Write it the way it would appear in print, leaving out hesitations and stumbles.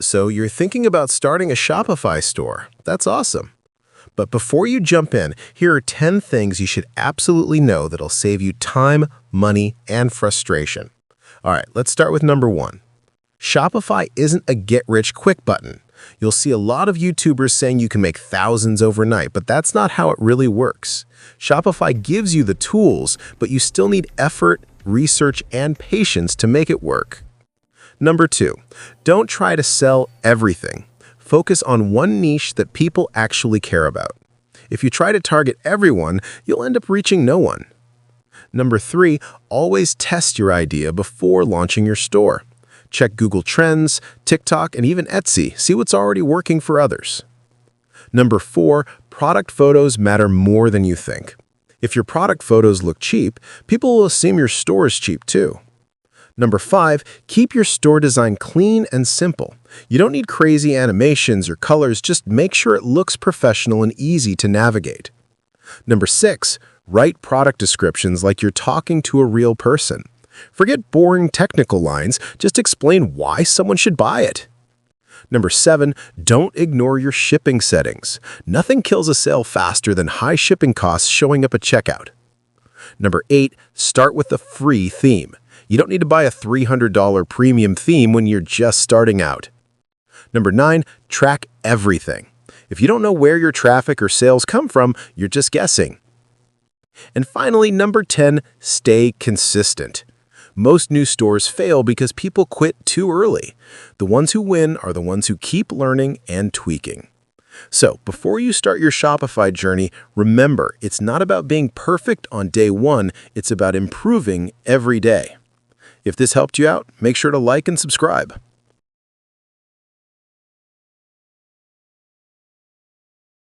So you're thinking about starting a Shopify store. That's awesome. But before you jump in, here are 10 things you should absolutely know that'll save you time, money, and frustration. All right, let's start with number 1. Shopify isn't a get-rich-quick button. You'll see a lot of YouTubers saying you can make thousands overnight, but that's not how it really works. Shopify gives you the tools, but you still need effort, research, and patience to make it work. Number 2, don't try to sell everything. Focus on one niche that people actually care about. If you try to target everyone, you'll end up reaching no one. Number 3, always test your idea before launching your store. Check Google Trends, TikTok, and even Etsy. See what's already working for others. Number 4, product photos matter more than you think. If your product photos look cheap, people will assume your store is cheap too. Number 5, keep your store design clean and simple. You don't need crazy animations or colors, just make sure it looks professional and easy to navigate. Number 6, write product descriptions like you're talking to a real person. Forget boring technical lines, just explain why someone should buy it. Number 7, don't ignore your shipping settings. Nothing kills a sale faster than high shipping costs showing up at checkout. Number 8, start with a free theme. You don't need to buy a $300 premium theme when you're just starting out. Number 9, track everything. If you don't know where your traffic or sales come from, you're just guessing. And finally, number 10, stay consistent. Most new stores fail because people quit too early. The ones who win are the ones who keep learning and tweaking. So, before you start your Shopify journey, remember, it's not about being perfect on day 1, it's about improving every day. If this helped you out, make sure to like and subscribe.